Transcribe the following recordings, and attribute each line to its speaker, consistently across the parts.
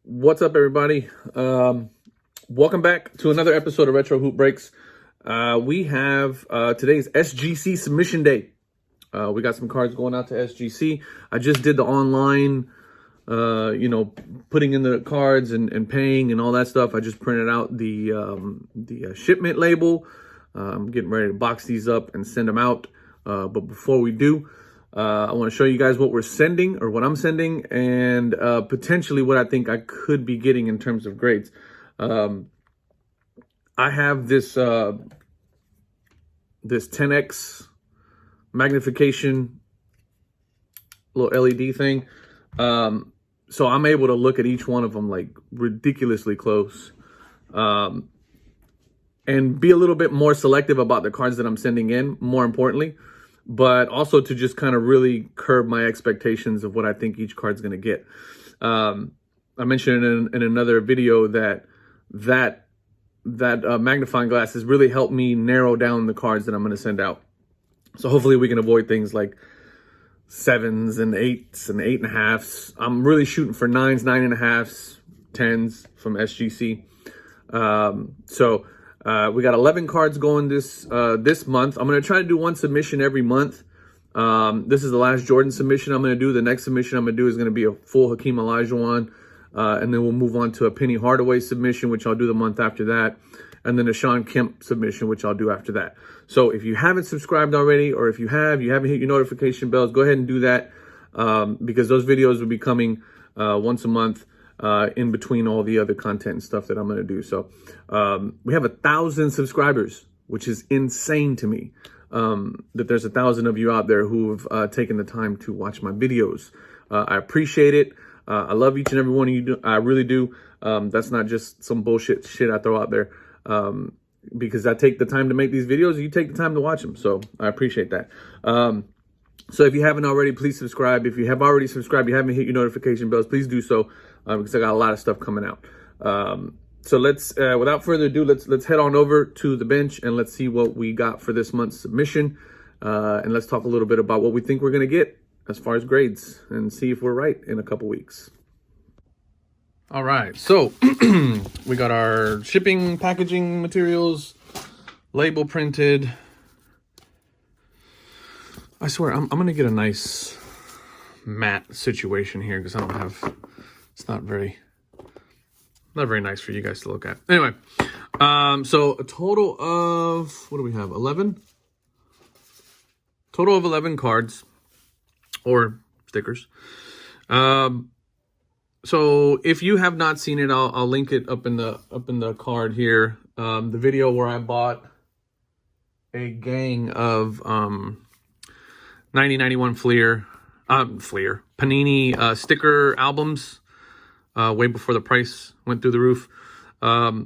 Speaker 1: What's up, everybody? Welcome back to another episode of Retro Hoop Breaks. We have today's SGC submission day. We got some cards going out to SGC. I just did the online, putting in the cards and paying and all that stuff. I just printed out the shipment label. I'm getting ready to box these up and send them out. But before we do, I want to show you guys what we're sending, or what I'm sending, and potentially what I think I could be getting in terms of grades. I have this 10x magnification little LED thing. So I'm able to look at each one of them like ridiculously close, and be a little bit more selective about the cards that I'm sending in, more importantly, but also to just kind of really curb my expectations of what I think each card's going to get. I mentioned in another video that magnifying glass has really helped me narrow down the cards that I'm going to send out. So hopefully we can avoid things like 7s and 8s and 8.5s. I'm really shooting for 9s, 9.5s, 10s from SGC. We got 11 cards going this month. I'm going to try to do one submission every month. This is the last Jordan submission I'm going to do. The next submission I'm going to do is going to be a full Hakeem Olajuwon. And then we'll move on to a Penny Hardaway submission, which I'll do the month after that. And then a Sean Kemp submission, which I'll do after that. So if you haven't subscribed already, or if you haven't hit your notification bells, go ahead and do that. Because those videos will be coming once a month. In between all the other content and stuff that I'm going to do. So we have 1,000 subscribers, which is insane to me, that there's 1,000 of you out there who have taken the time to watch my videos. I appreciate it. I love each and every one of you. I really do. That's not just some bullshit shit I throw out there, because I take the time to make these videos. You take the time to watch them. So I appreciate that. So if you haven't already, please subscribe. If you have already subscribed, you haven't hit your notification bells, please do so, because I got a lot of stuff coming out. So let's, without further ado, let's head on over to the bench and let's see what we got for this month's submission. And let's talk a little bit about what we think we're going to get as far as grades, and see if we're right in a couple weeks. All right, so we got our shipping, packaging materials, label printed. I swear, I'm going to get a nice matte situation here, because I don't have, it's not very nice for you guys to look at. Anyway, so a total of, what do we have, 11? Total of 11 cards, or stickers. So if you have not seen it, I'll link it up in the card here. The video where I bought a gang of 9091 Panini sticker albums way before the price went through the roof. So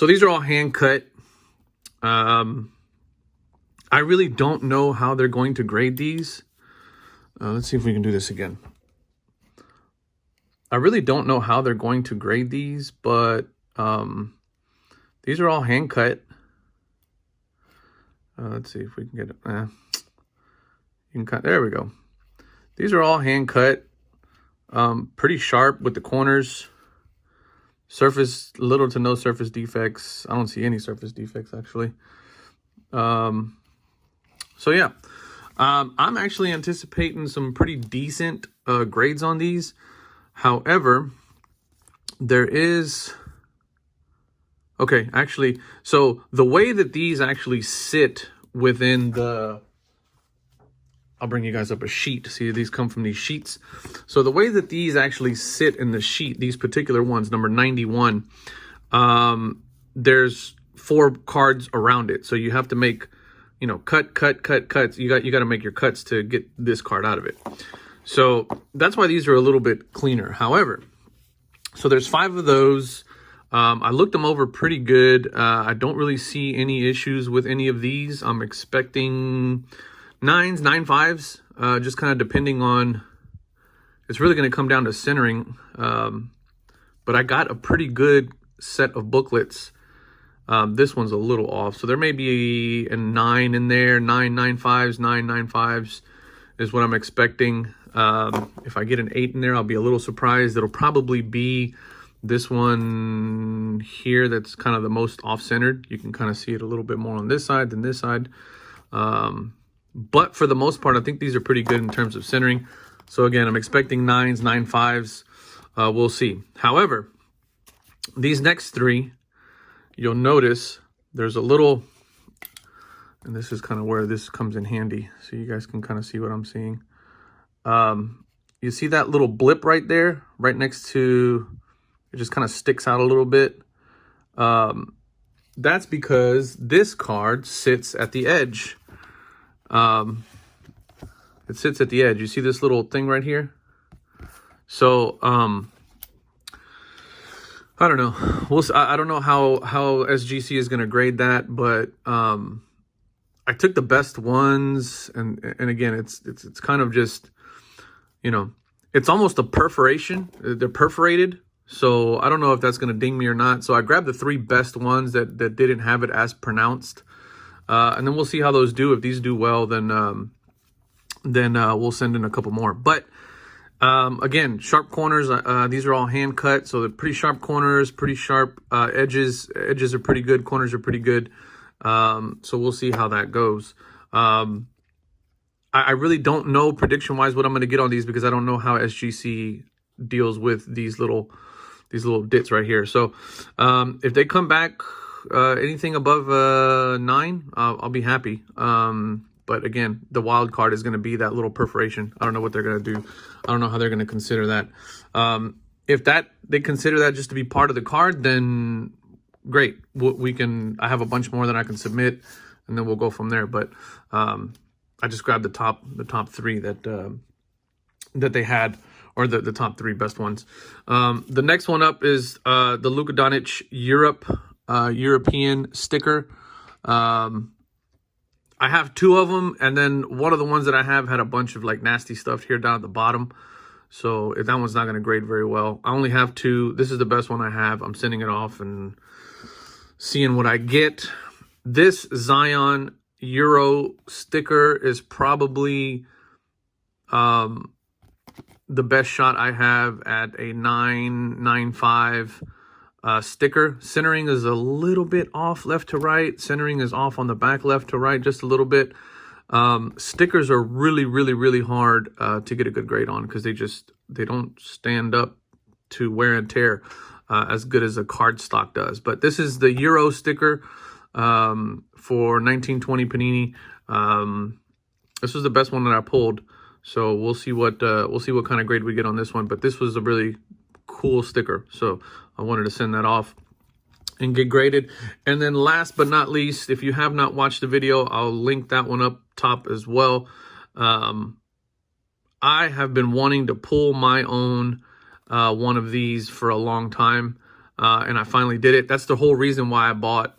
Speaker 1: these are all hand cut. I really don't know how they're going to grade these. Let's see if we can do this again. I really don't know how they're going to grade these, but these are all hand cut. Let's see if we can get it. You can cut. There we go. These are all hand cut. Pretty sharp with the corners. Surface, little to no surface defects. I don't see any surface defects, actually. So yeah, I'm actually anticipating some pretty decent grades on these. However, there is, okay, actually, so the way that these actually sit within the, I'll bring you guys up a sheet. See, these come from these sheets. So the way that these actually sit in the sheet, these particular ones, number 91, there's 4 cards around it. So you have to make, cuts. You got to make your cuts to get this card out of it. So that's why these are a little bit cleaner. However, so there's 5 of those. I looked them over pretty good. I don't really see any issues with any of these. I'm expecting 9s, 9.5s, just kind of depending on, it's really going to come down to centering. But I got a pretty good set of booklets. This one's a little off. So there may be a 9 in there, 9 9.5s, 9 9.5s is what I'm expecting. If I get an 8 in there, I'll be a little surprised. It'll probably be this one here that's kind of the most off-centered. You can kind of see it a little bit more on this side than this side. But for the most part, I think these are pretty good in terms of centering. So again, I'm expecting 9s, 9.5s. We'll see. However, these next 3, you'll notice there's a little, and this is kind of where this comes in handy, so you guys can kind of see what I'm seeing. You see that little blip right there, right next to, it just kind of sticks out a little bit. That's because this card sits at the edge. It sits at the edge. You see this little thing right here? So, I don't know. I don't know how SGC is going to grade that, but I took the best ones, and again, it's kind of just, you know, it's almost a perforation. They're perforated, so I don't know if that's going to ding me or not. So I grabbed the 3 best ones that didn't have it as pronounced, and then we'll see how those do. If these do well, then we'll send in a couple more. But again, sharp corners. These are all hand cut, so they're pretty sharp corners, pretty sharp edges. Edges are pretty good. Corners are pretty good. So we'll see how that goes. I really don't know prediction-wise what I'm going to get on these, because I don't know how SGC deals with these little dits right here. So if they come back anything above 9, I'll be happy. But again, the wild card is going to be that little perforation. I don't know what they're going to do. I don't know how they're going to consider that. If they consider that just to be part of the card, then great. I have a bunch more that I can submit, and then we'll go from there. But I just grabbed the top 3 that they had, or the top 3 best ones. The next one up is the Luka Doncic European sticker. I have 2 of them, and then one of the ones that I have had a bunch of like nasty stuff here down at the bottom. So if that one's not going to grade very well. I only have 2. This is the best one I have. I'm sending it off and seeing what I get. This Zion Euro sticker is probably the best shot I have at a 9.95 sticker. Centering is a little bit off left to right. Centering is off on the back left to right just a little bit. Stickers are really, really, really hard to get a good grade on, because they don't stand up to wear and tear as good as a cardstock does. But this is the Euro sticker for 1920 Panini. This was the best one that I pulled, so we'll see what kind of grade we get on this one. But this was a really cool sticker, so I wanted to send that off and get graded. And then last but not least, if you have not watched the video, I'll link that one up top as well. I have been wanting to pull my own one of these for a long time, and I finally did it. That's the whole reason why I bought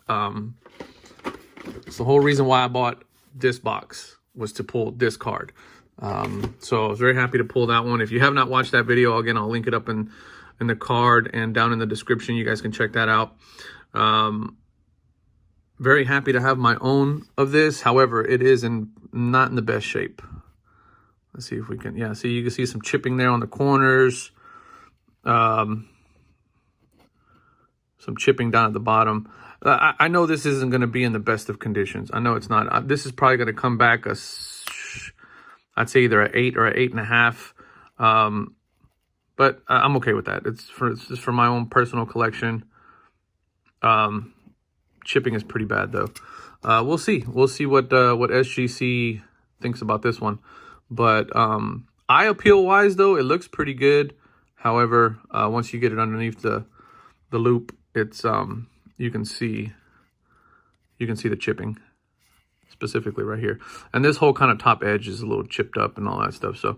Speaker 1: this box, was to pull this card. So I was very happy to pull that one. If you have not watched that video, again, I'll link it up in the card and down in the description. You guys can check that out. Very happy to have my own of this. However, it is not in the best shape. Let's see if we can, yeah, see, you can see some chipping there on the corners. Some chipping down at the bottom. I know this isn't going to be in the best of conditions. I know it's not. This is probably going to come back I'd say either an 8 or an 8.5. But I'm okay with that. It's just for my own personal collection. Chipping is pretty bad though. We'll see. We'll see what SGC thinks about this one. But eye appeal wise though, it looks pretty good. However, once you get it underneath the loop, it's you can see the chipping, specifically right here. And this whole kind of top edge is a little chipped up and all that stuff. So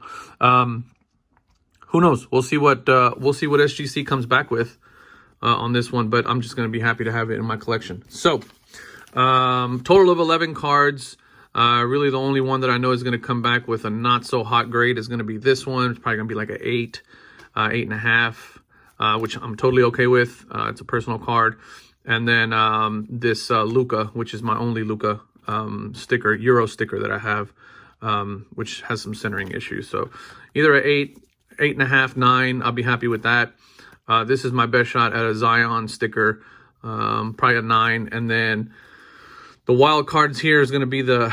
Speaker 1: who knows? We'll see what SGC comes back with on this one, but I'm just going to be happy to have it in my collection. So total of 11 cards. Really the only one that I know is going to come back with a not so hot grade is going to be this one. It's probably going to be like an 8, 8.5, which I'm totally okay with. It's a personal card. And then this Luka, which is my only Luka sticker, Euro sticker that I have. which has some centering issues. So either an 8, 8.5, 9, I'll be happy with that. This is my best shot at a Zion sticker, probably a 9. And then the wild cards here is going to be the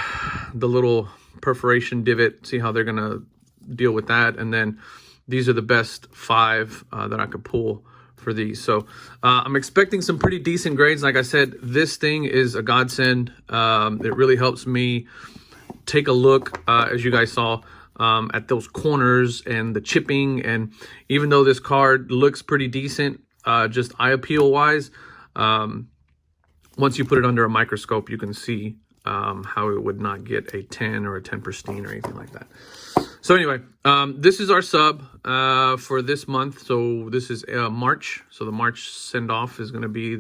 Speaker 1: little perforation divot. See how they're going to deal with that. And then these are the best 5 that I could pull for these. So I'm expecting some pretty decent grades. Like I said, this thing is a godsend. It really helps me take a look, as you guys saw, at those corners and the chipping. And even though this card looks pretty decent, just eye appeal wise, once you put it under a microscope, you can see how it would not get a 10 or a 10 pristine or anything like that. So anyway, this is our sub for this month. So this is March. So the March send-off is going to be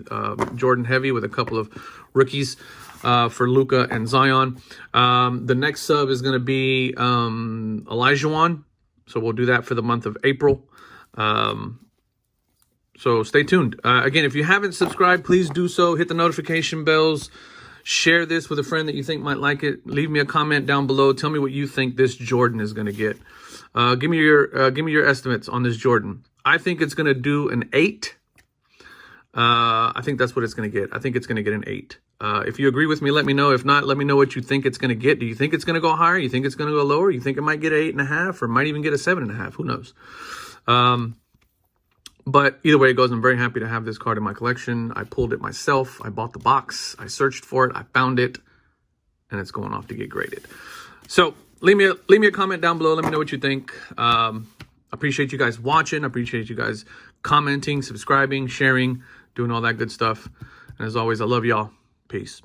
Speaker 1: Jordan Heavy with a couple of rookies for Luka and Zion. The next sub is going to be Olajuwon. So we'll do that for the month of April. So stay tuned. Again, if you haven't subscribed, please do so. Hit the notification bells. Share this with a friend that you think might like it. Leave me a comment down below. Tell me what you think this Jordan is going to get. Give me your estimates on this Jordan. I think it's going to do an 8. I think that's what it's going to get. I think it's going to get an 8. If you agree with me, let me know. If not, let me know what you think it's going to get. Do you think it's going to go higher? You think it's going to go lower? You think it might get an 8.5 or might even get a 7.5? Who knows? But either way it goes, I'm very happy to have this card in my collection. I pulled it myself. I bought the box. I searched for it. I found it. And it's going off to get graded. So leave me a comment down below. Let me know what you think. Appreciate you guys watching. I appreciate you guys commenting, subscribing, sharing, doing all that good stuff. And as always, I love y'all. Peace.